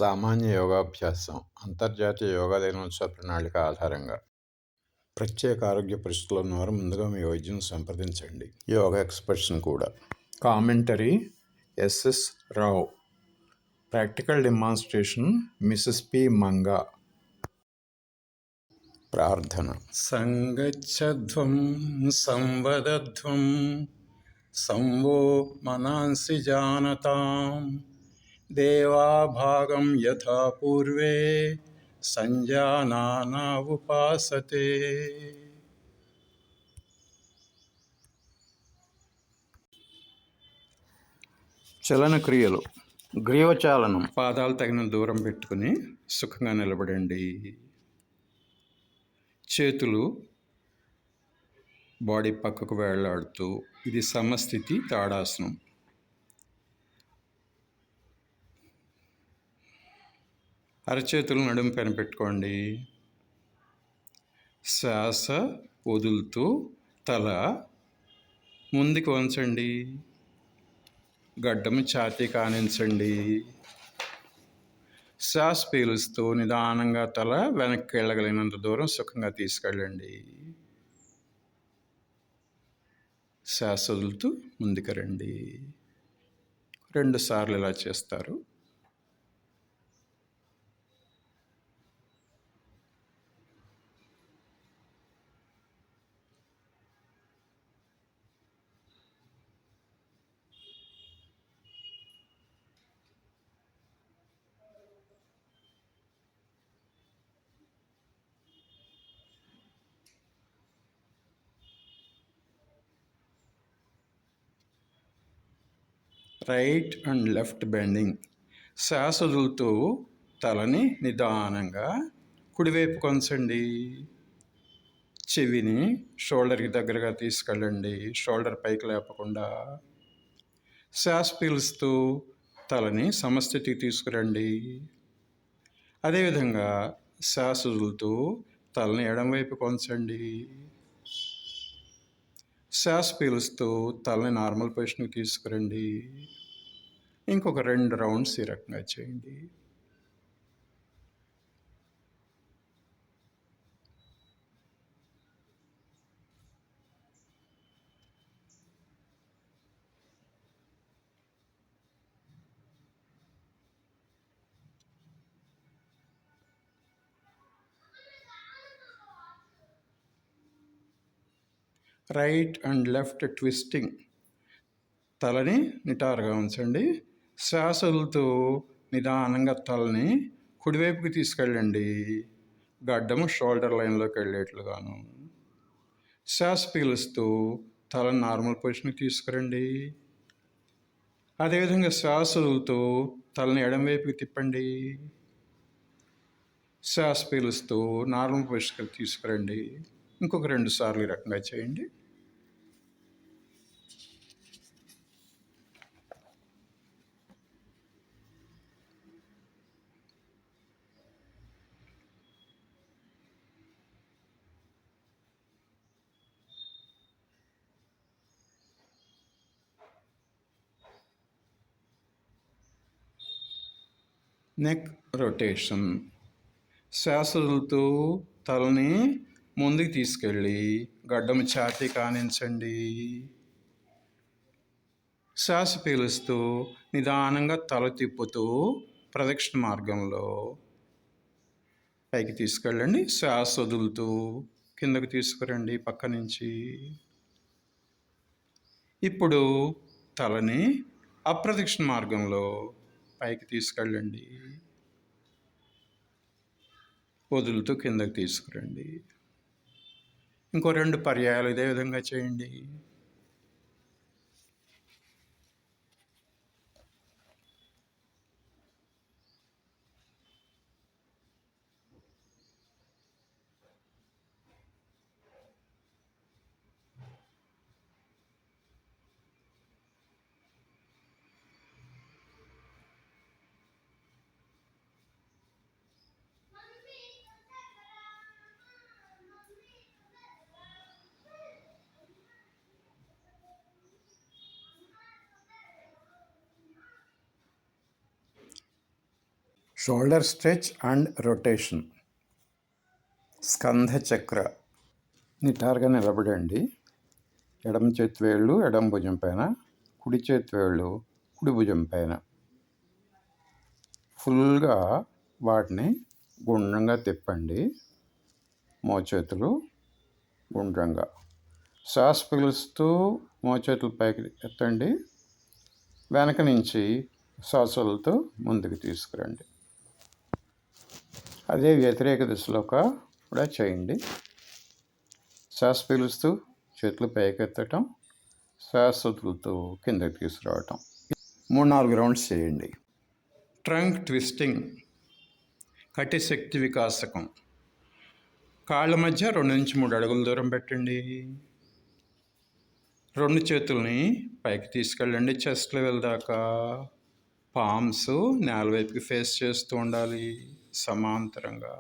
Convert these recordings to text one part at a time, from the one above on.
సామాన్య యోగాభ్యాసం అంతర్జాతీయ యోగా దినోత్సవ ప్రణాళిక ఆధారంగా ప్రత్యేక ఆరోగ్య పరిస్థితులు ఉన్నవారు ముందుగా మీ వైద్యుని సంప్రదించండి. యోగా ఎక్స్పర్ట్స్ని కూడా. Commentary SS Rao. Practical demonstration Mrs P Manga. ప్రార్థన. సంగచ్చధ్వం సంవదధ్వం సంవో మనాంసి జానతాం దేవాభాగం యథా పూర్వే సంజానానా ఉపాసతే. చలన క్రియలు. గ్రీవచాలనం. పాదాలు తగిన దూరం పెట్టుకుని సుఖంగా నిలబడండి. చేతులు బాడీ పక్కకు వేళ్లాడుతూ, ఇది సమస్థితి తాడాసనం. అరచేతులు నడుము పైన పెట్టుకోండి. శ్వాస వదులుతూ తల ముందుకు వంచండి. గడ్డము ఛాతీ కానించండి. శ్వాస పీలుస్తూ నిదానంగా తల వెనక్కి వెళ్ళగలిగినంత దూరం సుఖంగా తీసుకెళ్ళండి. శ్వాస వదులుతూ ముందుకు రండి. 2 సార్లు ఇలా చేస్తారు. Right and left bending. శ్వాస వదులుతూ తలని నిదానంగా కుడివైపు కొంచండి. చెవిని షోల్డర్కి దగ్గరగా తీసుకెళ్ళండి, షోల్డర్ పైకి లేపకుండా. శ్వాస పీలుస్తూ తలని సమస్థితికి తీసుకురండి. అదేవిధంగా శ్వాస వదులుతూ తలని ఎడమవైపు కొంచండి. శ్వాస పీలుస్తూ తలని నార్మల్ పొజిషన్కి తీసుకురండి. ఇంకొక 2 రౌండ్స్ ఈ రకంగా చేయండి. Right and left twisting. తలని నిటారుగా ఉంచండి. శ్వాస వదులుతూ నిదానంగా తలని కుడివైపుకి తీసుకెళ్ళండి, గడ్డము షోల్డర్ లైన్లోకి వెళ్ళేట్లుగాను. శ్వాస పీలుస్తూ తలని నార్మల్ పొజిషన్కి తీసుకురండి. అదేవిధంగా శ్వాస వదులుతూ తలని ఎడమవైపుకి తిప్పండి. శ్వాస పీలుస్తూ నార్మల్ పొజిషన్కి తీసుకురండి. ఇంకొక 2 సార్లు ఈ రకంగా చేయండి. Neck rotation. శ్వాస వదులుతూ తలని ముందుకు తీసుకెళ్ళి గడ్డము ఛాతీ కానించండి. శ్వాస పీలుస్తూ నిదానంగా తల తిప్పుతూ ప్రదక్షిణ మార్గంలో పైకి తీసుకెళ్ళండి. శ్వాస వదులుతూ కిందకు తీసుకురండి పక్క నుంచి. ఇప్పుడు తలని అప్రదక్షిణ మార్గంలో పైకి తీసుకెళ్ళండి. వదులుతూ కిందకి తీసుకురండి. ఇంకో 2 పర్యాయాలు ఇదే విధంగా చేయండి. Shoulder stretch and rotation. స్కంధ చక్ర. నిటారుగా నిలబడండి. ఎడమ చేతి వేళ్ళు ఎడమ భుజం పైన, కుడి చేతి వేళ్ళు కుడి భుజం పైన. ఫుల్గా వాటిని గుండ్రంగా తిప్పండి. మోచేతులు గుండ్రంగా. శ్వాస పీలుస్తూ మోచేతులు పైకి ఎత్తండి. వెనక నుంచి శ్వాసలతో ముందుకు తీసుకురండి. అదే వ్యతిరేక దిశలో కూడా చేయండి. శ్వాస పీలుస్తూ చేతులు పైకెత్తటం, శ్వాస వదులుతూ కిందకి తీసుకురావటం. 3-4 రౌండ్స్ చేయండి. ట్రంక్ ట్విస్టింగ్, కటి శక్తి వికాసకం. కాళ్ళ మధ్య 2-3 అడుగుల దూరం పెట్టండి. 2 చేతుల్ని పైకి తీసుకెళ్ళండి చెస్ట్ లెవెల్ దాకా. పామ్స్ నేల వైపుకి ఫేస్ చేస్తూ ఉండాలి సమాంతరంగా.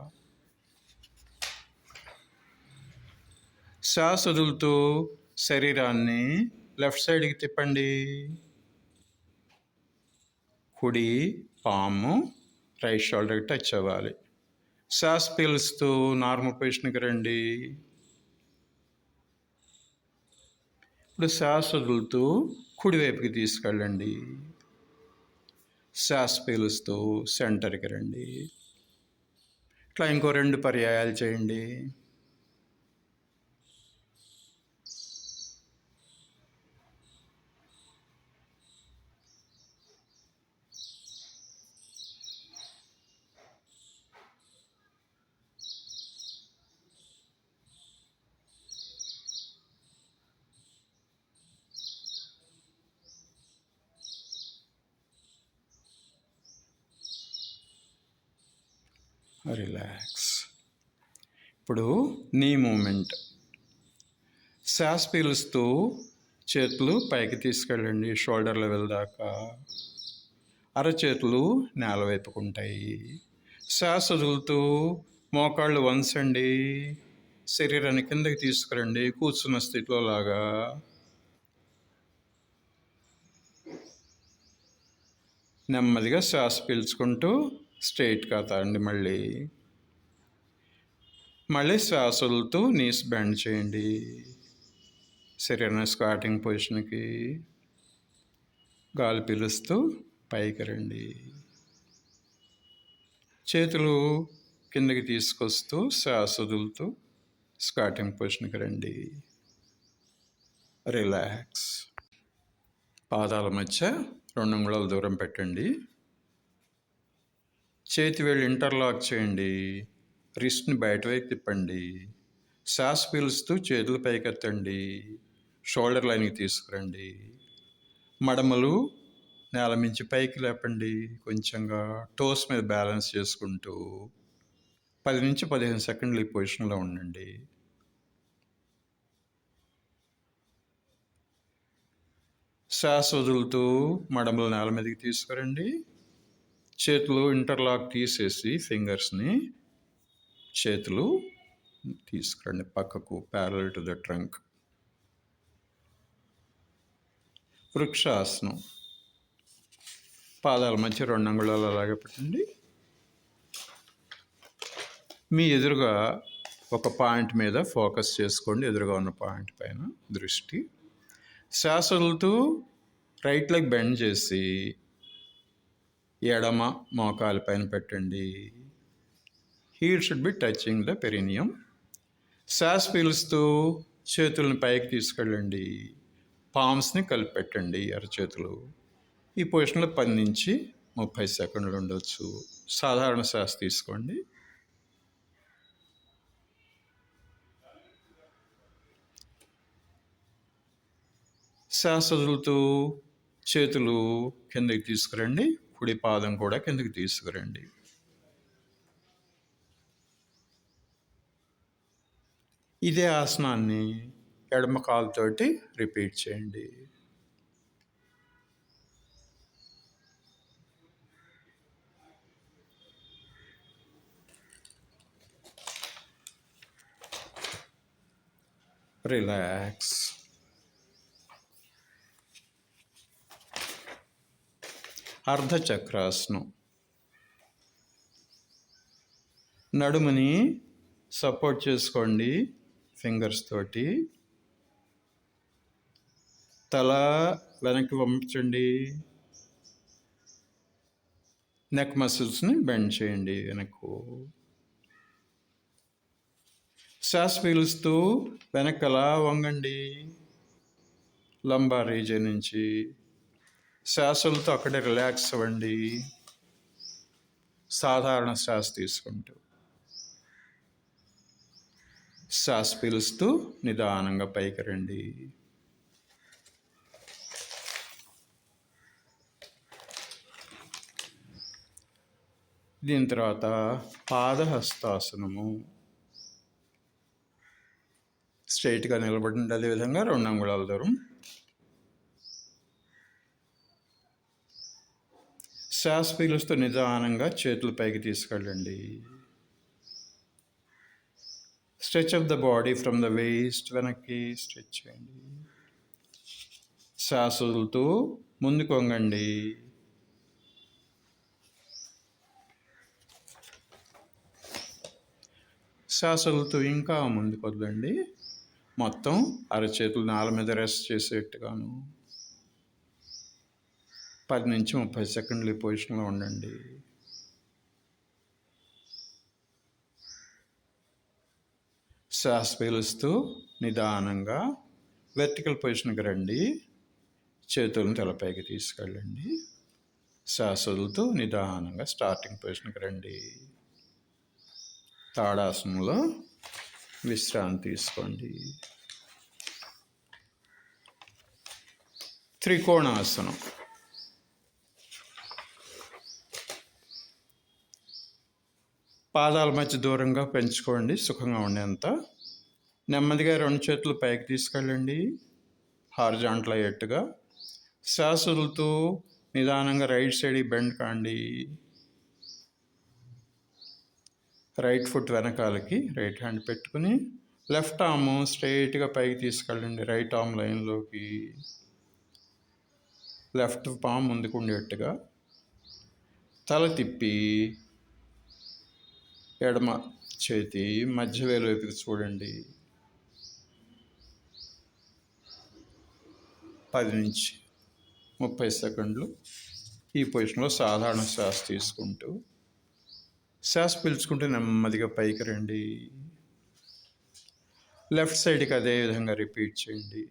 శ్వాస వదులుతూ శరీరాన్ని లెఫ్ట్ సైడ్కి తిప్పండి. కుడి పాము రైట్ షోల్డర్కి టచ్ అవ్వాలి. శ్వాస పీలుస్తూ నార్మల్ పొజిషన్కి రండి. ఇప్పుడు శ్వాస వదులుతూ కుడివైపుకి తీసుకెళ్ళండి. శ్వాస పీలుస్తూ సెంటర్కి రండి. ఇట్లా ఇంకో 2 పర్యాయాలు చేయండి. రిలాక్స్. ఇప్పుడు నీ మూమెంట్. శ్వాస పీలుస్తూ చేతులు పైకి తీసుకెళ్ళండి షోల్డర్ లెవెల్ దాకా. అరచేతులు నేల వైపుకు ఉంటాయి. శ్వాస వదులుతూ మోకాళ్ళు వంచండి. శరీరాన్ని కిందకి తీసుకురండి కూర్చున్న స్థితిలో లాగా. నెమ్మదిగా శ్వాస పీల్చుకుంటూ స్ట్రైట్గా తాండి. మళ్ళీ శ్వాస వదులుతూ నీస్ బెండ్ చేయండి. శరీరాన్ని స్క్వాటింగ్ పొజిషన్కి. గాలి పీలుస్తూ పైకి రండి. చేతులు కిందకి తీసుకొస్తూ శ్వాస వదులుతూ స్క్వాటింగ్ పొజిషన్కి రండి. రిలాక్స్. పాదాల మధ్య 2 అంగుళాల దూరం పెట్టండి. చేతి వేళ్ళు ఇంటర్లాక్ చేయండి. రిస్ట్ని బయట వైపు తిప్పండి. శ్వాస పీలుస్తూ చేతులు పైకెత్తండి. షోల్డర్ లైన్కి తీసుకురండి. మడమలు నేల మించి పైకి లేపండి. కొంచెంగా టోస్ మీద బ్యాలెన్స్ చేసుకుంటూ 10-15 సెకండ్లు ఈ పొజిషన్లో ఉండండి. శ్వాస వదులుతూ మడమలు నేల మీదకి తీసుకురండి. చేతులు ఇంటర్లాక్ తీసేసి ఫింగర్స్ని చేతులు తీసుకురండి పక్కకు, ప్యారలల్ టు ద ట్రంక్. వృక్షాసనం. పాదాల మధ్య 2 అంగుళాలు అలాగే పెట్టండి. మీ ఎదురుగా ఒక పాయింట్ మీద ఫోకస్ చేసుకోండి. ఎదురుగా ఉన్న పాయింట్ పైన దృష్టి. శ్వాస వదులుతూ రైట్ లెగ్ బెండ్ చేసి ఎడమ మోకాలు పైన పెట్టండి. Heel should be touching the perineum. శ్వాస పీలుస్తూ చేతులను పైకి తీసుకెళ్ళండి. పామ్స్ని కలిపి పెట్టండి అరచేతులు. ఈ పొజిషన్లో 10-30 సెకండ్లు ఉండవచ్చు. సాధారణ శ్వాస తీసుకోండి. శ్వాస వదులుతూ చేతులు కిందకి తీసుకురండి. కుడి పాదం కూడా కిందకి తీసుకురండి. ఇదే ఆసనాన్ని ఎడమ కాలుతోటి రిపీట్ చేయండి. రిలాక్స్. అర్ధచక్రాసనం. నడుముని సపోర్ట్ చేసుకోండి ఫింగర్స్ తోటి. తల వెనక్కి పంపించండి. నెక్ మసిల్స్ని బెండ్ చేయండి వెనక్కు. శ్వాస పీలుస్తూ వెనక్కి అలా వంగండి లంబార్ రీజియన్ నుంచి. శ్వాసలతో అక్కడే రిలాక్స్ అవ్వండి సాధారణ శ్వాస తీసుకుంటూ. శ్వాస పీలుస్తూ నిదానంగా పైకి రండి. దీని తర్వాత పాదహస్తాసనము. స్ట్రైట్గా నిలబడండి. అదేవిధంగా 2 అంగుళాల దూరం. శ్వాస పీలుస్తూ నిదానంగా చేతులు పైకి తీసుకెళ్ళండి. Stretch of the body from the waste. వెనక్కి స్ట్రెచ్ చేయండి. శ్వాస వదులుతూ ముందుకు వంగండి. శ్వాస వదులుతూ ఇంకా ముందుకు వదలండి. మొత్తం అరచేతులు నేల మీద రెస్ట్ చేసేట్టుగాను 10 నుంచి 30 సెకండ్లు ఈ పొజిషన్లో ఉండండి. శ్వాస పీలుస్తూ నిదానంగా వెర్టికల్ పొజిషన్కి రండి. చేతులను తలపైకి తీసుకెళ్ళండి. శ్వాస వదులుతూ నిదానంగా స్టార్టింగ్ పొజిషన్కి రండి. తాడాసనంలో విశ్రాంతి తీసుకోండి. త్రికోణాసనం. పాదాల మధ్య దూరంగా పెంచుకోండి సుఖంగా ఉండేంత. నెమ్మదిగా 2 చేతులు పైకి తీసుకెళ్ళండి హారిజాంటల్ అయ్యేట్టుగా. శ్వాస వదులుతూ నిదానంగా రైట్ సైడ్కి బెండ్ కాండి. రైట్ ఫుట్ వెనకాలకి రైట్ హ్యాండ్ పెట్టుకుని లెఫ్ట్ ఆర్మ్ స్ట్రైట్గా పైకి తీసుకెళ్ళండి రైట్ ఆర్మ్ లైన్లోకి. లెఫ్ట్ పామ్ ముందుకు ఉండేట్టుగా. తల తిప్పి ఎడమ చేతి మధ్య వేలు వైపుకి చూడండి. 10 నుంచి 30 సెకండ్లు ఈ పొజిషన్లో సాధారణ శ్వాస తీసుకుంటూ శ్వాస పీల్చుకుంటూ నెమ్మదిగా పైకి రండి. లెఫ్ట్ సైడ్కి అదే విధంగా రిపీట్ చేయండి.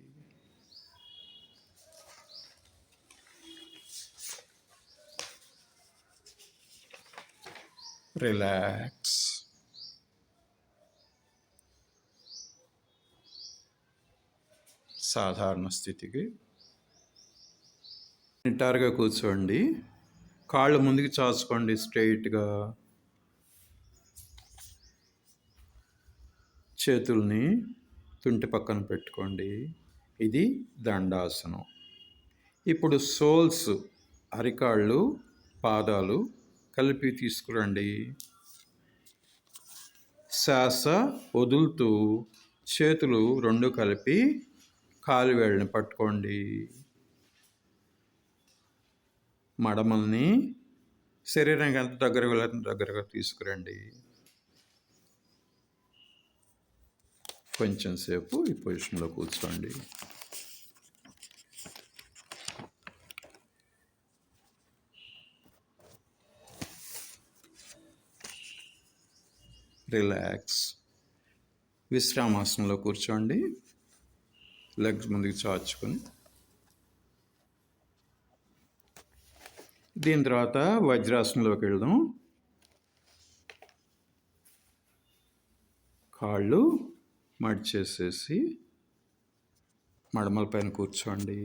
రిలాక్స్. సాధారణ స్థితికి నిటారుగా కూర్చోండి. కాళ్ళు ముందుకు చాచుకోండి స్ట్రైట్గా. చేతుల్ని తుంటి పక్కన పెట్టుకోండి. ఇది దండాసనం. ఇప్పుడు సోల్స్ అరికాళ్ళు పాదాలు కలిపి తీసుకురండి. శ్వాస వదులుతూ చేతులు 2 కలిపి కాలు వేళ్ళని పట్టుకోండి. మడమల్ని శరీరానికి ఎంత దగ్గరగా తీసుకురండి. కొంచెం సేపు ఈ పొజిషన్లో కూర్చోండి. రిలాక్స్. విశ్రామాసనంలో కూర్చోండి. లెగ్స్ ముందుకు చాచుకొని. దీని తర్వాత వజ్రాసనంలోకి వెళ్దాం. కాళ్ళు మడిచేసేసి మడమల పైన కూర్చోండి.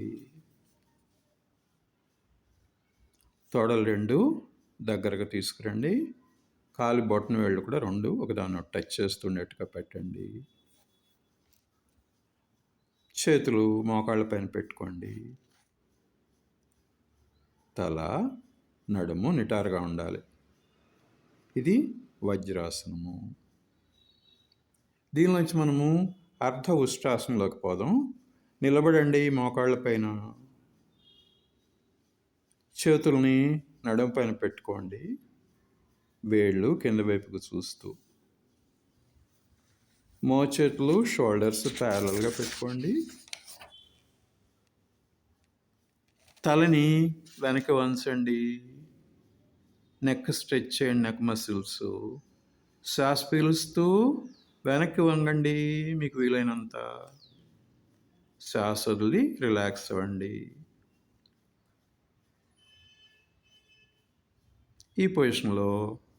తొడలు 2 దగ్గరగా తీసుకురండి. కాలు బొట్టన వేళ్ళు కూడా 2 ఒకదాన్ని టచ్ చేస్తుండేట్టుగా పెట్టండి. చేతులు మోకాళ్ళ పైన పెట్టుకోండి. తల నడుము నిటారుగా ఉండాలి. ఇది వజ్రాసనము. దీనిలోంచి మనము అర్ధ ఉష్ట్రాసనంలోకి పోదాం. నిలబడండి మోకాళ్ళ పైన. చేతుల్ని నడుము పైన పెట్టుకోండి. వేళ్ళు కింద వైపుకు చూస్తూ మోచేతులు షోల్డర్స్ ప్యారలల్గా పెట్టుకోండి. తలని వెనక్కి వంచండి. నెక్ స్ట్రెచ్ చేయండి, నెక్ మసిల్స్. శ్వాస పీలుస్తూ వెనక్కి వంగండి మీకు వీలైనంత. శ్వాస వదిలి రిలాక్స్ అవ్వండి. ఈ పొజిషన్లో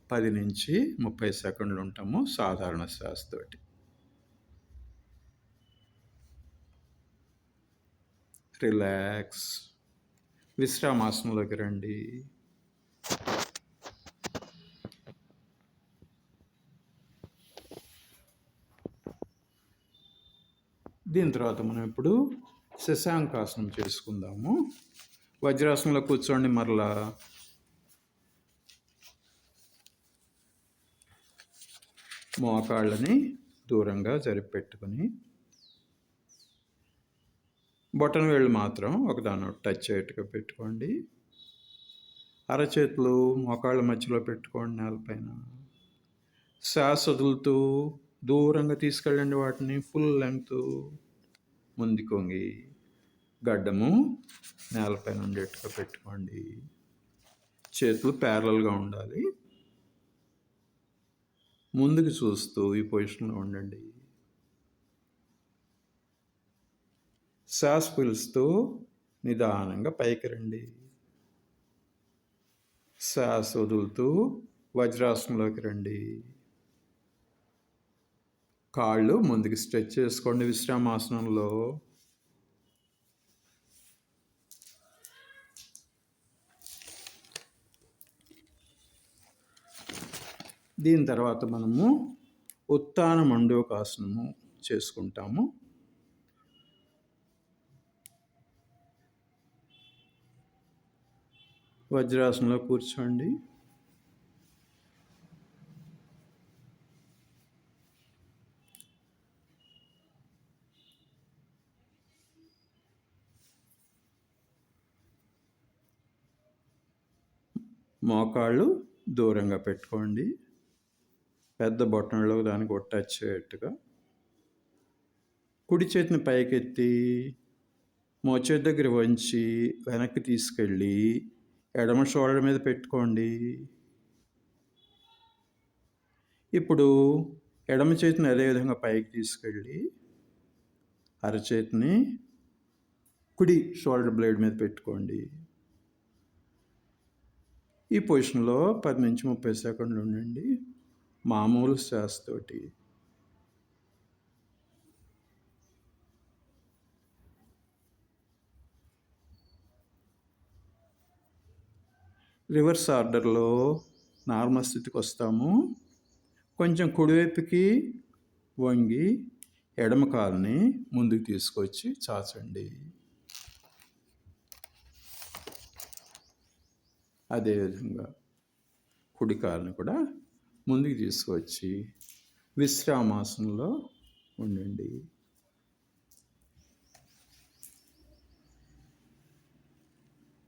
10 నుంచి 30 సెకండ్లు ఉంటాము సాధారణ శ్వాసతోటి. రిలాక్స్. విశ్రామాసనంలోకి రండి. దీని తర్వాత మనం ఇప్పుడు శశాంకాసనం చేసుకుందాము. వజ్రాసనంలో కూర్చోండి. మరలా మోకాళ్ళని దూరంగా జరిపెట్టుకొని బొటన వేళ్ళు మాత్రం ఒకదాని టచ్ అయ్యేట్టుగా పెట్టుకోండి. అరచేతులు మోకాళ్ళ మధ్యలో పెట్టుకోండి నేలపైన. శ్వాస వదులుతూ దూరంగా తీసుకెళ్ళండి వాటిని. ఫుల్ లెంగ్త్ ముందుకు వంగి గడ్డము నేలపైన ఉండేట్టుగా పెట్టుకోండి. చేతులు ప్యారలల్గా ఉండాలి. ముందుకు చూస్తూ ఈ పొజిషన్లో ఉండండి. శ్వాస పీలుస్తూ నిదానంగా పైకి రండి. శ్వాస వదులుతూ వజ్రాసనంలోకి రండి. కాళ్ళు ముందుకు స్ట్రెచ్ చేసుకోండి విశ్రామాసనంలో. దీని తర్వాత మనము ఉత్తాన మండూకాసనము చేసుకుంటాము. వజ్రాసనంలో కూర్చోండి. మోకాళ్ళు దూరంగా పెట్టుకోండి. పెద్ద బొట్టనలో దానికి టచ్ అయ్యేట్టుగా. కుడి చేతిని పైకెత్తి మోచేతి దగ్గర వంచి వెనక్కి తీసుకెళ్ళి ఎడమ షోల్డర్ మీద పెట్టుకోండి. ఇప్పుడు ఎడమ చేతిని అదేవిధంగా పైకి తీసుకెళ్ళి అరచేతిని కుడి షోల్డర్ బ్లేడ్ మీద పెట్టుకోండి. ఈ పొజిషన్లో 10 నుంచి 30 సెకండ్లు ఉండండి మామూలు శ్వాసతోటి. రివర్స్ ఆర్డర్లో నార్మల్ స్థితికి వస్తాము. కొంచెం కుడివైపుకి వంగి ఎడమ కాలుని ముందుకు తీసుకొచ్చి చాచండి. అదేవిధంగా కుడి కాలుని కూడా ముందుకు తీసుకొచ్చి విశ్రామాసనంలో ఉండండి.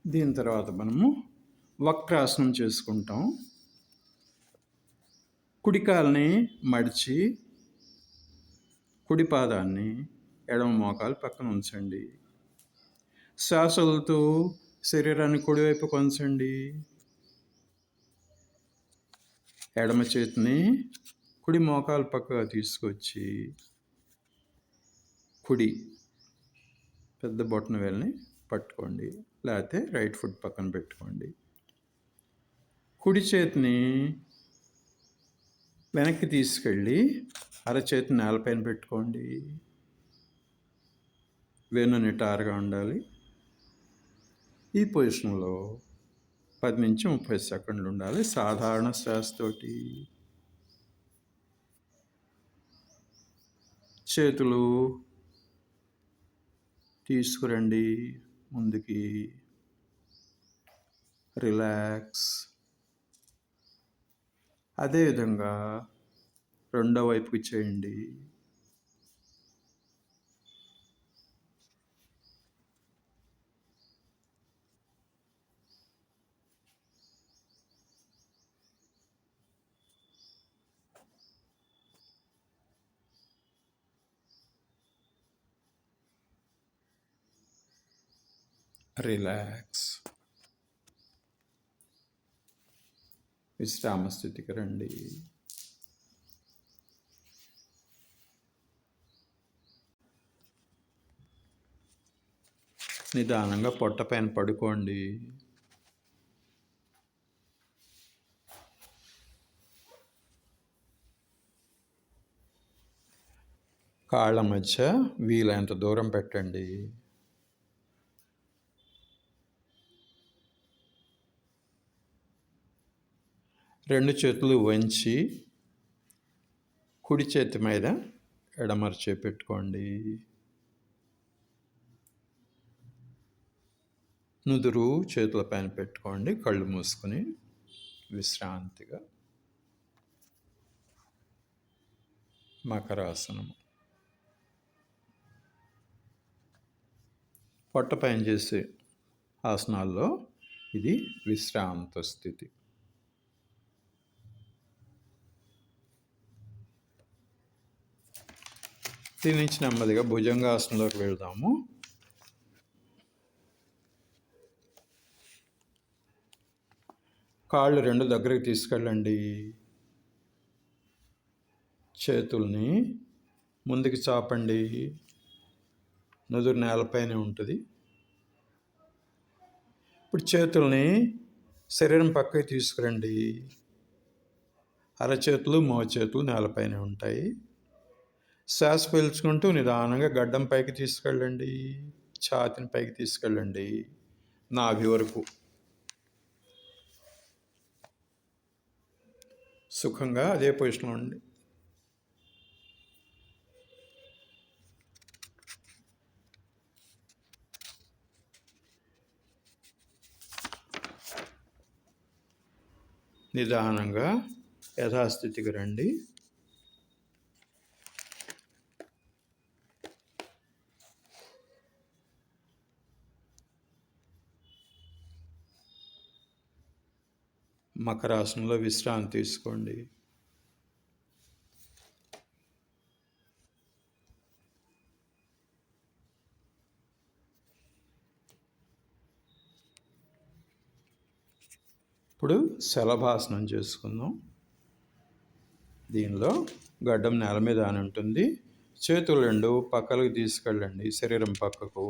దీని తర్వాత మనము వక్రాసనం చేసుకుంటాం. కుడి కాలుని మడిచి కుడి పాదాన్ని ఎడమ మోకాలు పక్కన ఉంచండి. శ్వాస వదులుతూ శరీరాన్ని కుడివైపు కొంచండి. ఎడమ చేతిని కుడి మోకాలు పక్కగా తీసుకొచ్చి కుడి పెద్ద బొటన వేలుని పట్టుకోండి. లేకపోతే రైట్ ఫుట్ పక్కన పెట్టుకోండి. కుడి చేతిని వెనక్కి తీసుకెళ్ళి అరచేతి నేలపైన పెట్టుకోండి. వెన్ను నిటారుగా ఉండాలి. ఈ పొజిషన్లో 10 నుంచి 30 సెకండ్లు ఉండాలి సాధారణ శ్వాసతోటి. చేతులు తీసుకురండి ముందుకి. రిలాక్స్. అదేవిధంగా రెండో వైపుకి చేయండి. రిలాక్స్. విశ్రామ స్థితికి రండి. నిదానంగా పొట్ట పైన పడుకోండి. కాళ్ళ మధ్య వీలైనంత దూరం పెట్టండి. రెండు చేతులు వంచి కుడి చేతి మీద ఎడమర చేయి పెట్టుకోండి. నుదురు చేతుల పైన పెట్టుకోండి. కళ్ళు మూసుకొని విశ్రాంతిగా మకరాసనము. పొట్ట పైన చేసే ఆసనాల్లో ఇది విశ్రాంత స్థితి. దీని నుంచి నెమ్మదిగా భుజంగాసనంలోకి వెళ్దాము. కాళ్ళు రెండు దగ్గరికి తీసుకెళ్ళండి. చేతుల్ని ముందుకు చాపండి. నుదురు నేలపైనే ఉంటుంది. ఇప్పుడు చేతుల్ని శరీరం పక్కకి తీసుకురండి. అరచేతులు మోచేతులు నేలపైనే ఉంటాయి. శ్వాస పీల్చుకుంటూ నిదానంగా గడ్డం పైకి తీసుకెళ్ళండి. ఛాతిని పైకి తీసుకెళ్ళండి. నాభి వరకు సుఖంగా అదే పొజిషన్లో ఉండి నిదానంగా యథాస్థితికి రండి. మకరాసనంలో విశ్రాంతి తీసుకోండి. ఇప్పుడు శలభాసనం చేసుకుందాం. దీనిలో గడ్డం నేల మీద అని ఉంటుంది. చేతులు రెండు పక్కలకు తీసుకెళ్ళండి. శరీరం పక్కకు.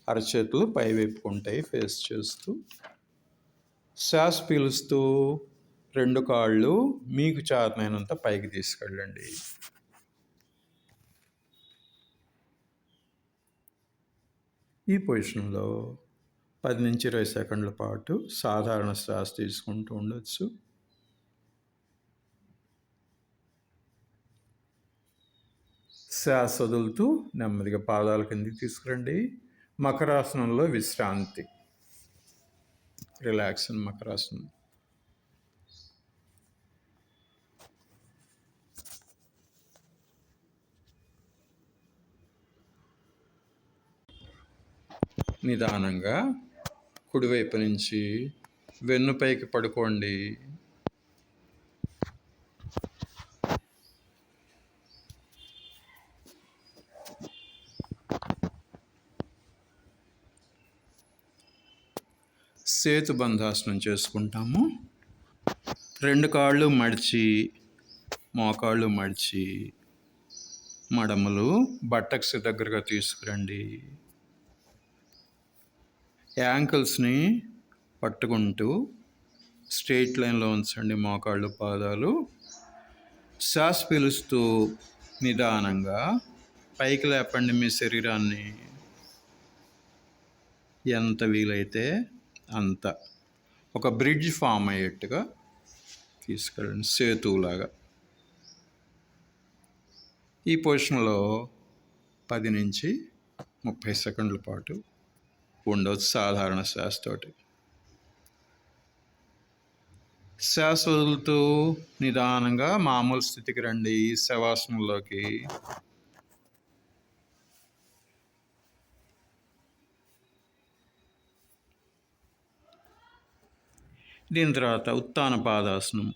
అరచేతులు పై వైపుకు ఉంటాయి ఫేస్ చేస్తూ. శ్వాస పీలుస్తూ రెండు కాళ్ళు మీకు చేతనైనంత పైకి తీసుకెళ్ళండి. ఈ పొజిషన్లో 10 నుంచి 20 సెకండ్ల పాటు సాధారణ శ్వాస తీసుకుంటూ ఉండొచ్చు. శ్వాస వదులుతూ నెమ్మదిగా పాదాల కిందకి తీసుకురండి. మకరాసనంలో విశ్రాంతి. Relax in Makarasanam. నిదానంగా కుడివైపు నుంచి వెన్నుపైకి పడుకోండి. సేతుబంధాసనం చేసుకుంటాము. రెండు కాళ్ళు మడిచి, మోకాళ్ళు మడిచి, మడమలు బట్టక్స్ దగ్గరగా తీసుకురండి. యాంకిల్స్ని పట్టుకుంటూ స్ట్రెయిట్ లైన్లో ఉంచండి మోకాళ్ళు పాదాలు. శ్వాస పీలుస్తూ నిదానంగా పైకి లేపండి మీ శరీరాన్ని. ఎంత వీలైతే అంత ఒక బ్రిడ్జ్ ఫామ్ అయ్యేట్టుగా తీసుకెళ్ళండి, సేతువులాగా. ఈ పొజిషన్లో 10 నుంచి 30 సెకండ్ల పాటు ఉండవచ్చు సాధారణ శ్వాసతోటి. శ్వాస వదులుతూ నిదానంగా మామూలు స్థితికి రండి. శవాసనంలోకి. దీని తర్వాత ఉత్తాన పాదాసనం.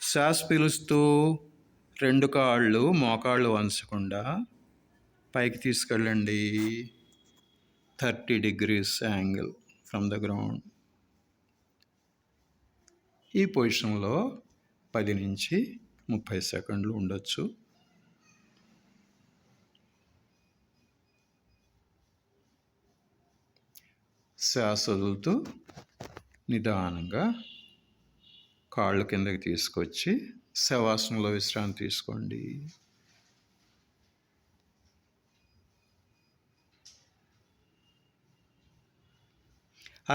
శ్వాస పీలుస్తూ రెండు కాళ్ళు మోకాళ్ళు వంచకుండా పైకి తీసుకెళ్ళండి. 30 degrees angle from the ground. ఈ పొజిషన్లో 10 నుంచి 30 సెకండ్లు ఉండొచ్చు. శ్వాస వదులుతూ నిదానంగా కాళ్ళు కిందకి తీసుకొచ్చి శవాసనంలో విశ్రాంతి తీసుకోండి.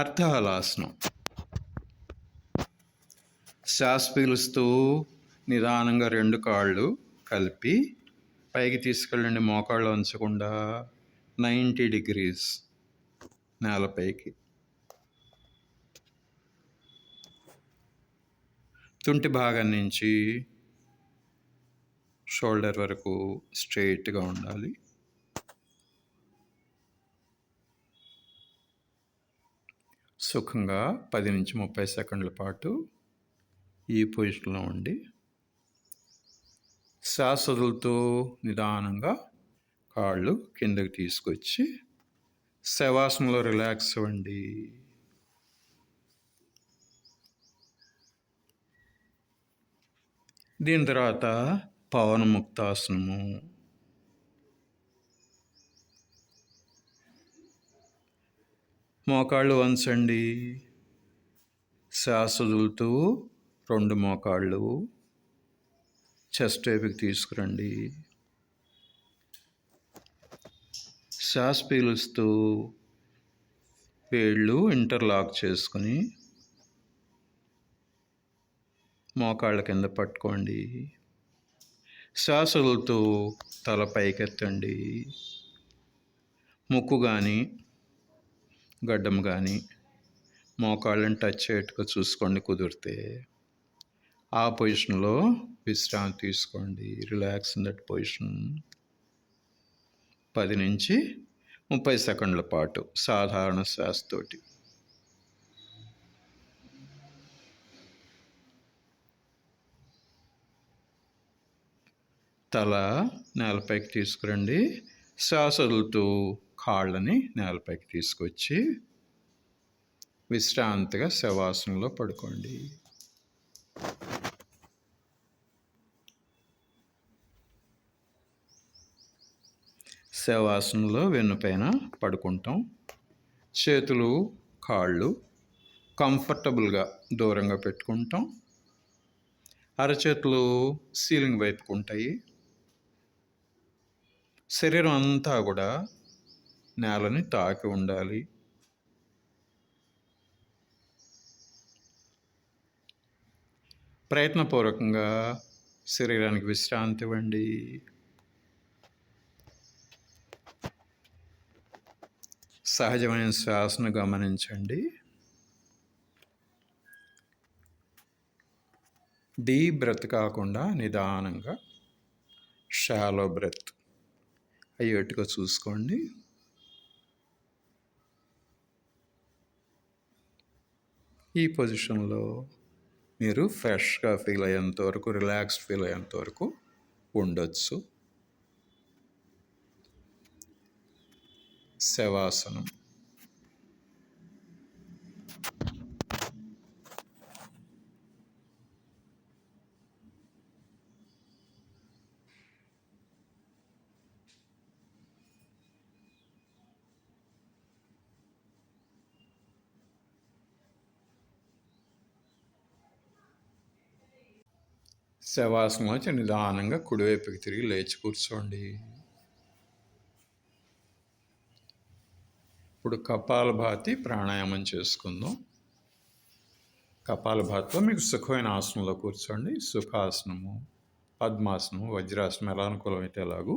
అర్ధహలాసనం. శ్వాస పీలుస్తూ నిదానంగా 2 కాళ్ళు కలిపి పైకి తీసుకెళ్ళండి. మోకాళ్ళు ఉంచకుండా 90 degrees నేలపైకి. తుంటి భాగం నుంచి షోల్డర్ వరకు స్ట్రెయిట్గా ఉండాలి. సుఖంగా 10 నుంచి 30 సెకండ్ల పాటు ఈ పొజిషన్లో ఉండి శ్వాస వదులుతూ నిదానంగా కాళ్ళు కిందకి తీసుకొచ్చి శవాసనంలో రిలాక్స్ అవ్వండి. దీని తర్వాత పవనముక్తాసనము. మోకాళ్ళు వంచండి. శ్వాస వదులుతూ 2 మోకాళ్ళు చెస్ట్ వైపుకి తీసుకురండి. శ్వాస పీలుస్తూ వేళ్ళు ఇంటర్లాక్ చేసుకుని మోకాళ్ళ కింద పట్టుకోండి. శ్వాస వదులుతూ తల పైకెత్తండి. ముక్కు కానీ గడ్డం కానీ మోకాళ్ళని టచ్ అయ్యేట్టుగా చూసుకోండి. కుదిరితే ఆ పొజిషన్లో విశ్రాంతి తీసుకోండి. Relax in that position. 10 నుంచి 30 సెకండ్ల పాటు సాధారణ శ్వాసతోటి. తల నేలపైకి తీసుకురండి. శ్వాస వదులుతూ కాళ్ళని నేలపైకి తీసుకొచ్చి విశ్రాంతిగా శవాసనంలో పడుకోండి. శవాసనంలో వెన్నుపైన పడుకుంటాం. చేతులు కాళ్ళు కంఫర్టబుల్గా దూరంగా పెట్టుకుంటాం. అరచేతులు సీలింగ్ వైపుకు ఉంటాయి. శరీరం అంతా కూడా నేలని తాకి ఉండాలి. ప్రయత్నపూర్వకంగా శరీరానికి విశ్రాంతి ఇవ్వండి. సహజమైన శ్వాసను గమనించండి. డీప్ బ్రెత్ కాకుండా నిదానంగా షాలో బ్రెత్ అయ్యేట్టుగా చూసుకోండి. ఈ పొజిషన్లో మీరు ఫ్రెష్గా ఫీల్ అయ్యేంత వరకు, రిలాక్స్డ్ ఫీల్ అయ్యేంత వరకు ఉండొచ్చు. శవాసనం. శవాసనంలో వచ్చి నిదానంగా కుడివైపుకి తిరిగి లేచి కూర్చోండి. ఇప్పుడు కపాలభాతి ప్రాణాయామం చేసుకుందాం. కపాలభాతిలో మీకు సుఖమైన ఆసనంలో కూర్చోండి. సుఖాసనము, పద్మాసనము, వజ్రాసనం ఎలా అనుకూలమైతే ఎలాగూ.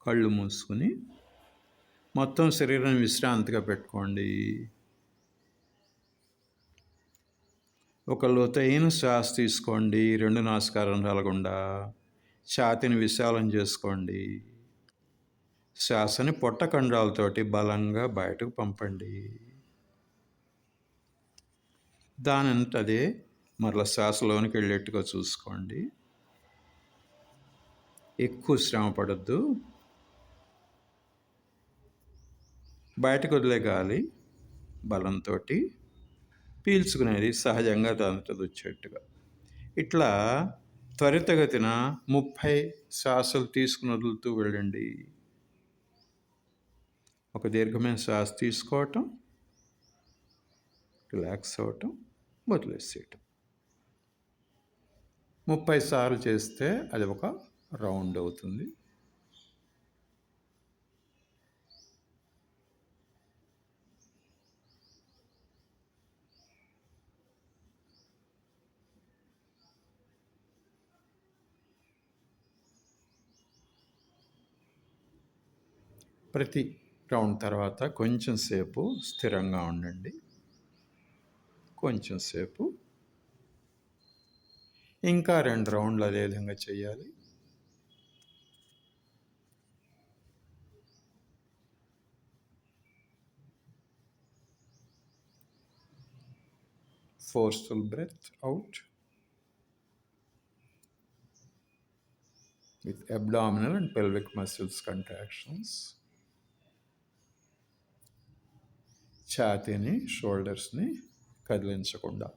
కళ్ళు మూసుకుని మొత్తం శరీరాన్ని విశ్రాంతిగా పెట్టుకోండి. ఒక లోతైన శ్వాస తీసుకోండి. 2 నాసికారంధ్రాల గుండా ఛాతీని విశాలం చేసుకోండి. శ్వాసని పొట్ట కండరాలతోటి బలంగా బయటకు పంపండి. దానంతదే మరలా శ్వాసలోనికి వెళ్ళేట్టుగా చూసుకోండి. ఎక్కువ శ్రమ పడద్దు. బయటకు వదిలే గాలి బలంతో పీల్చుకునేది సహజంగా తనంతట వచ్చేట్టుగా. ఇట్లా త్వరితగతిన 30 శ్వాసలు తీసుకుని వదులుతూ వెళ్ళండి. ఒక దీర్ఘమైన శ్వాస తీసుకోవటం, రిలాక్స్ అవ్వటం, వదిలేసేయటం. 30 సార్లు చేస్తే అది ఒక రౌండ్ అవుతుంది. ప్రతి రౌండ్ తర్వాత కొంచెం సేపు స్థిరంగా ఉండండి. కొంచెం సేపు ఇంకా 2 రౌండ్లు అదే విధంగా చేయాలి. Forceful breath out with abdominal and pelvic muscles contractions. ఛాతీని, షోల్డర్స్ని కదిలించకుండా.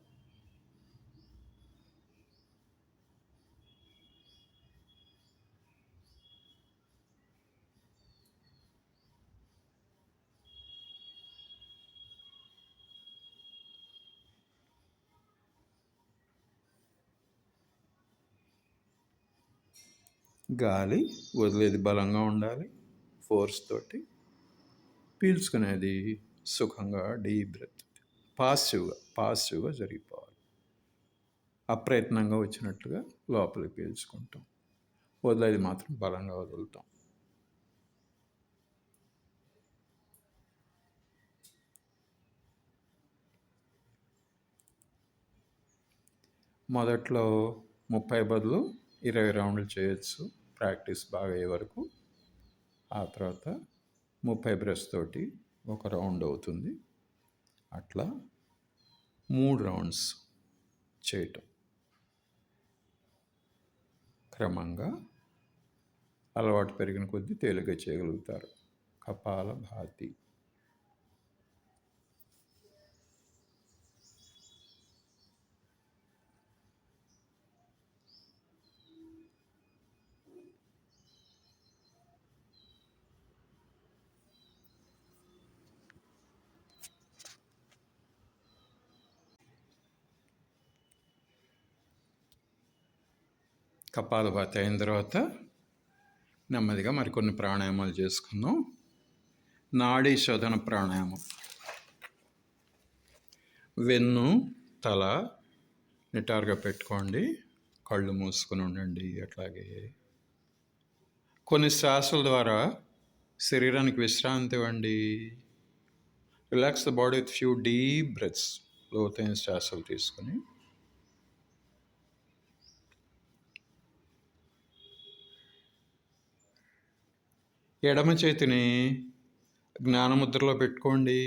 గాలి వదిలేది బలంగా ఉండాలి, ఫోర్స్ తోటి. పీల్చుకునేది సుఖంగా, డీప్ బ్రెత్, పాజిటివ్గా జరిగిపోవాలి. అప్రయత్నంగా వచ్చినట్లుగా లోపలికి పీల్చుకుంటాం, వదిలేది మాత్రం బలంగా వదులుతాం. మొదట్లో 30 బదులు 20 రౌండ్లు చేయొచ్చు, ప్రాక్టీస్ బాగా అయ్యే వరకు. ఆ తర్వాత 30 బ్రెస్ తోటి ఒక రౌండ్ అవుతుంది. అట్లా 3 రౌండ్స్ చేయటం. క్రమంగా అలవాటు పెరిగిన కొద్దీ తేలిగ్గా చేయగలుగుతారు. కపాలభాతి. కపాలభాతి అయిన తర్వాత నెమ్మదిగా మరికొన్ని ప్రాణాయామాలు చేసుకుందాం. నాడీ శోధన ప్రాణాయామం. వెన్ను, తల నిటారుగా పెట్టుకోండి, కళ్ళు మూసుకొని ఉండండి. అట్లాగే కొన్ని శ్వాసల ద్వారా శరీరానికి విశ్రాంతి ఇవ్వండి. Relax the body with few deep breaths. లోతైన శ్వాసలు తీసుకొని ఎడమ చేతిని జ్ఞానముద్రలో పెట్టుకోండి.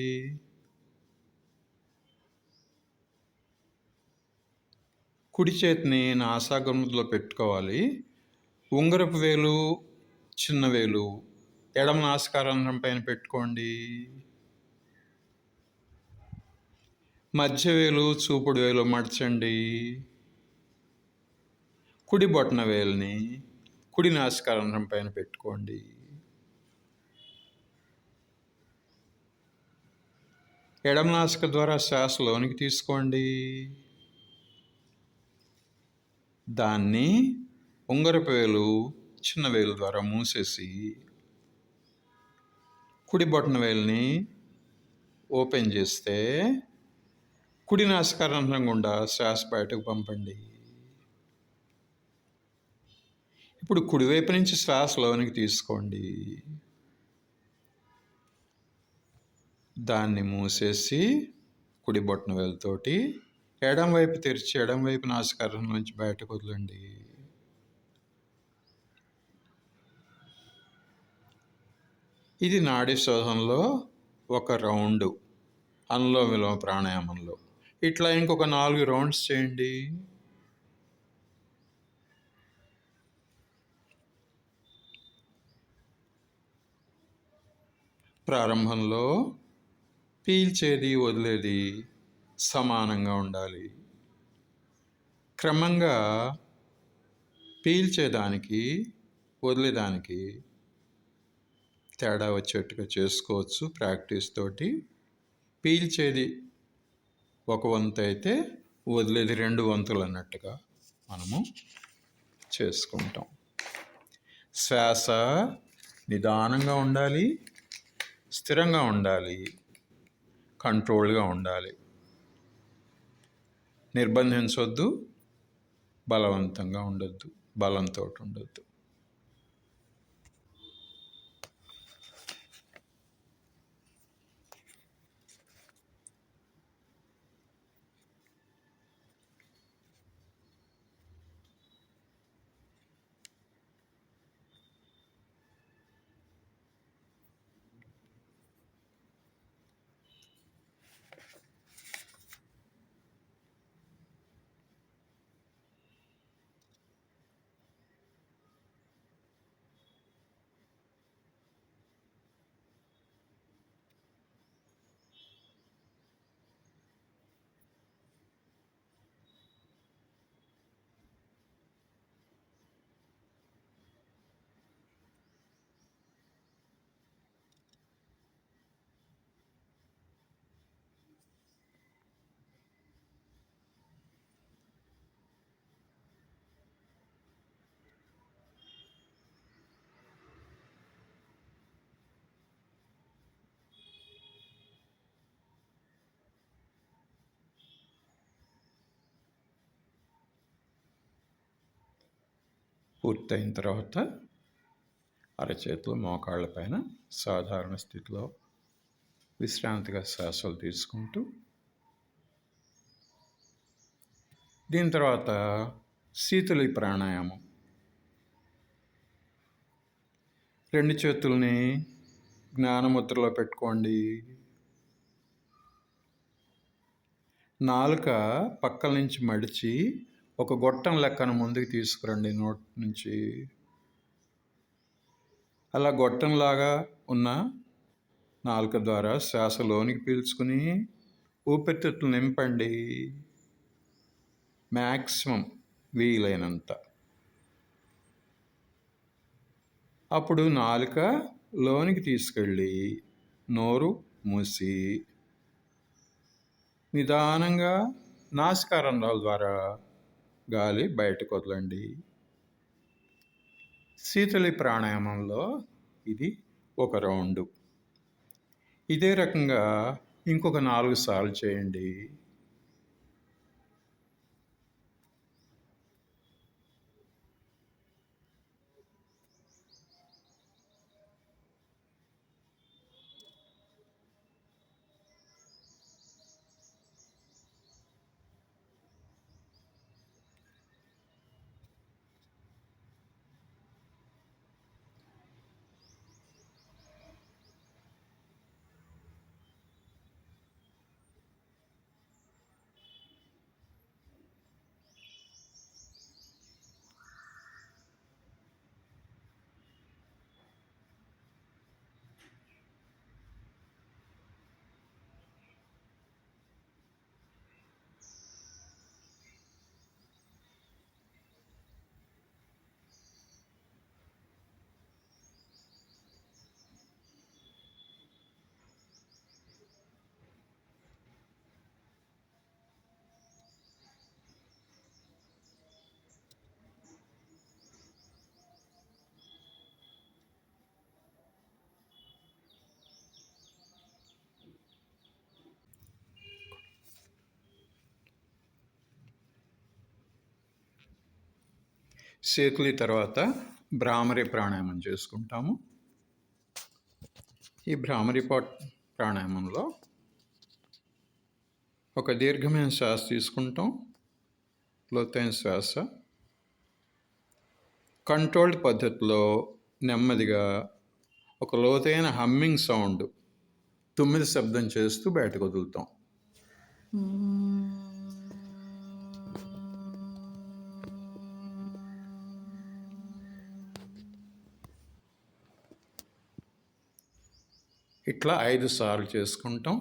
కుడి చేతిని నాసాగ్రముద్రలో పెట్టుకోవాలి. ఉంగరపు వేలు, చిన్న వేలు ఎడమ నాసికారంధ్రం పైన పెట్టుకోండి. మధ్య వేలు, చూపుడు వేలు మడచండి. కుడి బొటన వేలుని కుడి నాసికారంధ్రం పైన పెట్టుకోండి. ఎడమ నాసిక ద్వారా శ్వాస లోనికి తీసుకోండి. దాన్ని ఉంగరపు వేలు, చిన్న వేలు ద్వారా మూసేసి కుడి బొటన వేలుని ఓపెన్ చేస్తే కుడి నాసికారంధ్రం గుండా శ్వాస బయటకు పంపండి. ఇప్పుడు కుడివైపు నుంచి శ్వాస లోనికి తీసుకోండి. దాన్ని మూసేసి కుడి బొటన వేలుతోటి ఎడం వైపు తెరిచి ఎడం వైపు నాసికారంధ్రం నుంచి బయటకు వదలండి. ఇది నాడీ శోధనలో ఒక రౌండు, అనులోమ విలోమ ప్రాణాయామంలో. ఇట్లా ఇంకొక 4 రౌండ్స్ చేయండి. ప్రారంభంలో పీల్చేది వదిలేది సమానంగా ఉండాలి. క్రమంగా పీల్చేదానికి వదిలేదానికి తేడా వచ్చేట్టుగా చేసుకోవచ్చు ప్రాక్టీస్ తోటి. పీల్చేది ఒక వంతు అయితే వదిలేది 2 వంతులు అన్నట్టుగా మనము చేసుకుంటాం. శ్వాస నిదానంగా ఉండాలి, స్థిరంగా ఉండాలి, కంట్రోల్గా ఉండాలి. నిర్బంధించవద్దు, బలవంతంగా ఉండొద్దు, బలంతో ఉండొద్దు. పూర్తయిన తర్వాత అరచేతులు మోకాళ్ళ పైన సాధారణ స్థితిలో విశ్రాంతిగా శ్వాసలు తీసుకుంటూ, దీని తర్వాత శీతలి ప్రాణాయామం. 2 చేతుల్ని జ్ఞానముద్రలో పెట్టుకోండి. నాలుక పక్కల నుంచి మడిచి ఒక గొట్టం లెక్కన ముందుకు తీసుకురండి నోటి నుంచి. అలా గొట్టంలాగా ఉన్న నాలుక ద్వారా శ్వాస లోనికి పీల్చుకుని ఊపిరితిత్తులు నింపండి మ్యాక్సిమం వీలైనంత. అప్పుడు నాలుక లోనికి తీసుకెళ్ళి నోరు మూసి నిదానంగా నాసికారంధ్రాల ద్వారా గాలి బయటకు వదలండి. శీతలి ప్రాణాయామంలో ఇది ఒక రౌండు. ఇదే రకంగా ఇంకొక 4 సార్లు చేయండి. శీతలి తర్వాత భ్రామరి ప్రాణాయామం చేసుకుంటాము. ఈ భ్రామరి ప్రాణాయామంలో ఒక దీర్ఘమైన శ్వాస తీసుకుంటాం, లోతైన శ్వాస. కంట్రోల్డ్ పద్ధతిలో నెమ్మదిగా ఒక లోతైన హమ్మింగ్ సౌండ్ 9 శబ్దం చేస్తూ బయటకు వదులుతాం. ఇట్లా 5 సార్లు చేసుకుంటాం.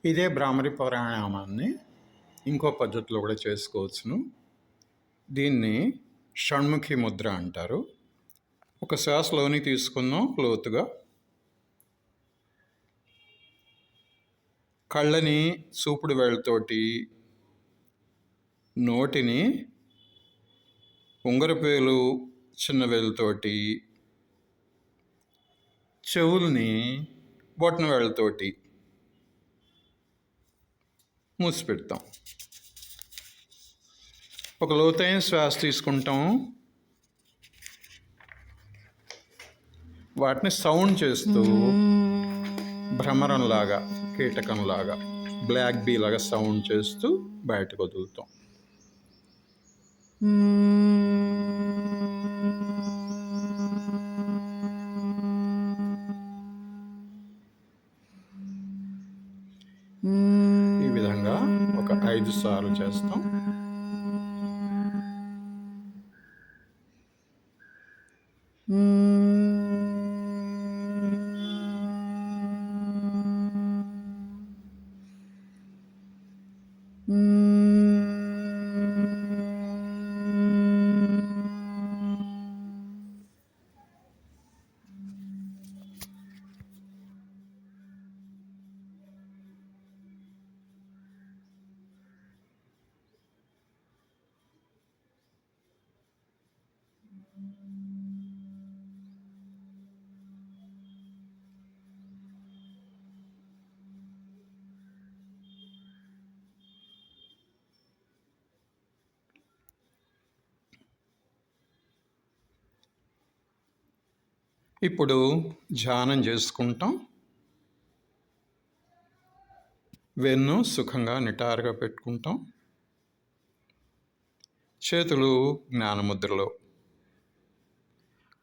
ఇదే భ్రామరి ప్రాణాయామాన్ని ఇంకో పద్ధతిలో కూడా చేసుకోవచ్చును. దీన్ని షణ్ముఖి ముద్ర అంటారు. ఒక శ్వాసలోని తీసుకుందాం లోతుగా. కళ్ళని చూపుడు వేళ్ళతోటి, నోటిని ఉంగరపేలు చిన్న వేలుతోటి, చెవుల్ని బొటన వేళ్ళతోటి మూసిపెడతాం. ఒక లోతైన శ్వాస తీసుకుంటాం. వాటిని సౌండ్ చేస్తూ భ్రమరంలాగా, కీటకంలాగా, బ్లాక్ బీ లాగా సౌండ్ చేస్తూ బయటకు వదులుతాం. ఈ విధంగా ఒక 5 సార్లు చేస్తాం. ఇప్పుడు ధ్యానం చేసుకుంటాం. వెన్ను సుఖంగా నిటారుగా పెట్టుకుంటాం. చేతులు జ్ఞానముద్రలో,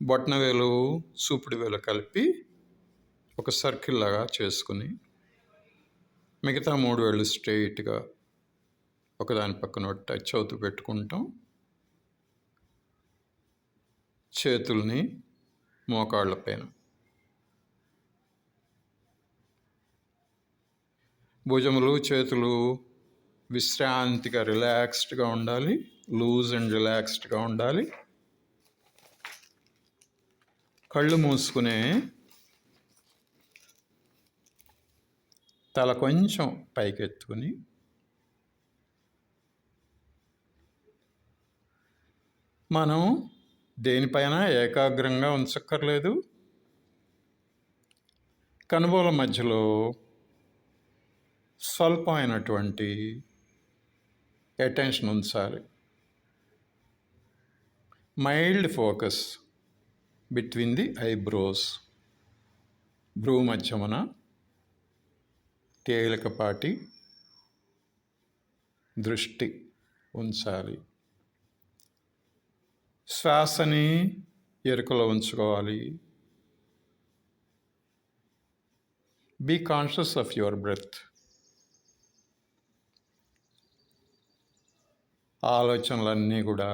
బొటనవేలు చూపుడు వేలు కలిపి ఒక సర్కిల్ లాగా చేసుకుని, మిగతా 3 వేళ్ళు స్ట్రెయిట్గా ఒకదాని పక్కన టచ్ అవుతూ పెట్టుకుంటాం. చేతుల్ని మోకాళ్ళ పైన, భుజములు చేతులు విశ్రాంతిగా రిలాక్స్డ్గా ఉండాలి. లూజ్ అండ్ రిలాక్స్డ్గా ఉండాలి. కళ్ళు మూసుకునే తల కొంచెం పైకెత్తుకుని మనం దేనిపైన ఏకాగ్రంగా ఉంచక్కర్లేదు. కనుబోల మధ్యలో స్వల్పమైనటువంటి అటెన్షన్ ఉంచాలి. Mild focus between the eyebrows, భ్రూ మధ్యమున తేలికపాటి దృష్టి ఉంచాలి. శ్వాసని ఎరుకలో ఉంచుకోవాలి. Be conscious of your breath. ఆలోచనలన్నీ కూడా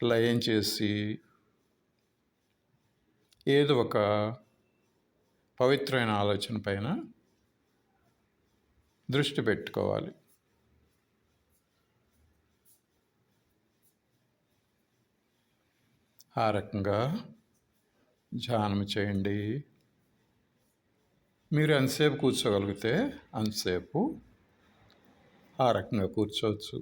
లయం చేసి ఏదో ఒక పవిత్రమైన ఆలోచన పైన దృష్టి పెట్టుకోవాలి. ఆ రకంగా ధ్యానం చేయండి. మీరు ఎంతసేపు కూర్చోగలిగితే అంతసేపు ఆ రకంగా కూర్చోవచ్చు.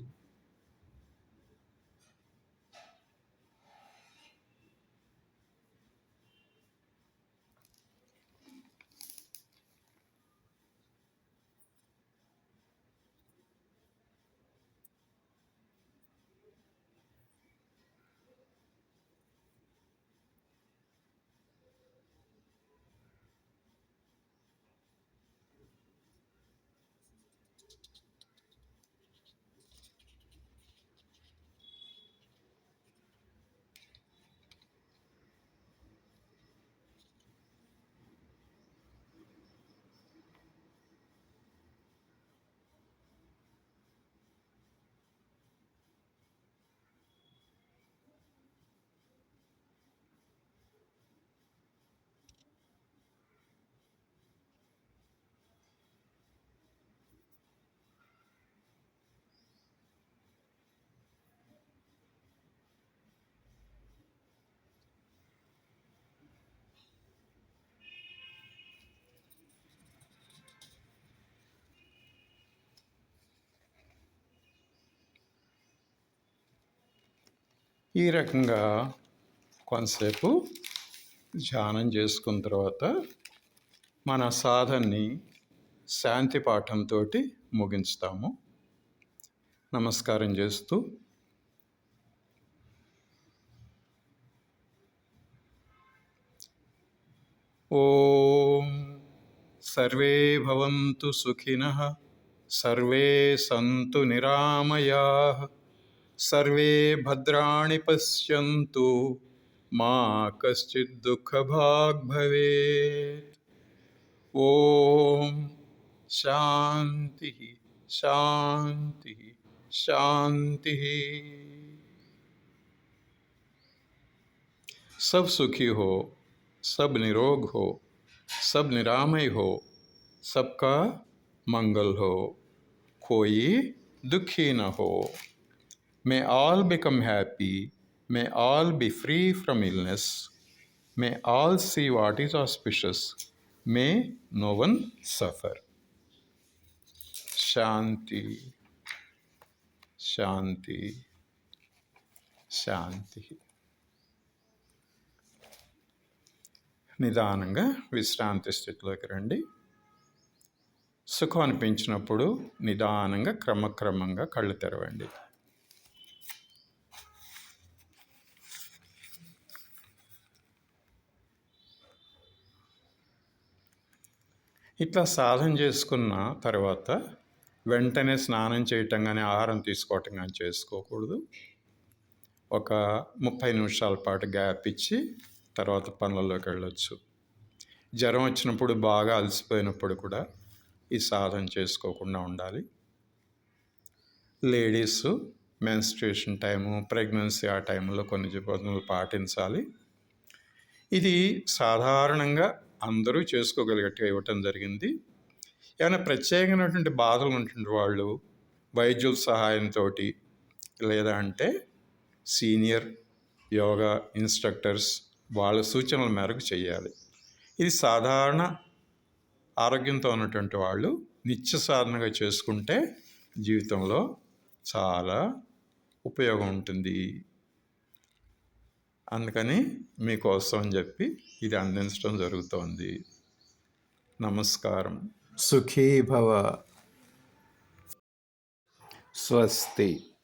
ఈ రకంగా కొంతసేపు ధ్యానం చేసుకున్న తర్వాత మన సాధనని శాంతి పాఠంతో ముగించుతాము. నమస్కారం చేస్తూ ఓం సర్వే భవంతు సుఖినః, సర్వే సంతు నిరామయాః, సర్వే భద్రాణి పశ్యంతు, మా కశ్చిత్ దుఃఖభాగ్ భవేత్. ఓం శాంతి శాంతి शांति. सब सुखी हो, सब निरोग हो, सब निरामय हो, सबका मंगल हो, कोई दुखी न हो. May all become happy, may all be free from illness, may all see what is auspicious, may no one suffer. శాంతి శాంతి శాంతి. నిదానంగా విశ్రాంతి స్థితిలోకి రండి. సుఖం అనిపించినప్పుడు నిదానంగా క్రమక్రమంగా కళ్ళు తెరవండి. ఇట్లా సాధన చేసుకున్న తర్వాత వెంటనే స్నానం చేయటం కానీ ఆహారం తీసుకోవటం కానీ చేసుకోకూడదు. ఒక 30 నిమిషాల పాటు గ్యాప్ ఇచ్చి తర్వాత పనులలోకి వెళ్ళొచ్చు. జ్వరం వచ్చినప్పుడు బాగా అలసిపోయినప్పుడు కూడా ఈ సాధన చేసుకోకుండా ఉండాలి. లేడీస్ మెన్స్ట్రుయేషన్ టైము, ప్రెగ్నెన్సీ ఆ టైంలో కొన్ని పనులు పాటించాలి. ఇది సాధారణంగా అందరూ చేసుకోగలిగేట్టుగా ఇవ్వటం జరిగింది. ఏమైనా ప్రత్యేకమైనటువంటి బాధలు ఉన్నటువంటి వాళ్ళు వైద్యుల సహాయంతో లేదా అంటే సీనియర్ యోగా ఇన్స్ట్రక్టర్స్ వాళ్ళ సూచనల మేరకు చేయాలి. ఇది సాధారణ ఆరోగ్యంతో ఉన్నటువంటి వాళ్ళు నిత్య సాధనగా చేసుకుంటే జీవితంలో చాలా ఉపయోగం ఉంటుంది. అందుకని మీకోసం అని చెప్పి ఇది అందించడం జరుగుతోంది. నమస్కారం. సుఖీ భవ. స్వస్తి.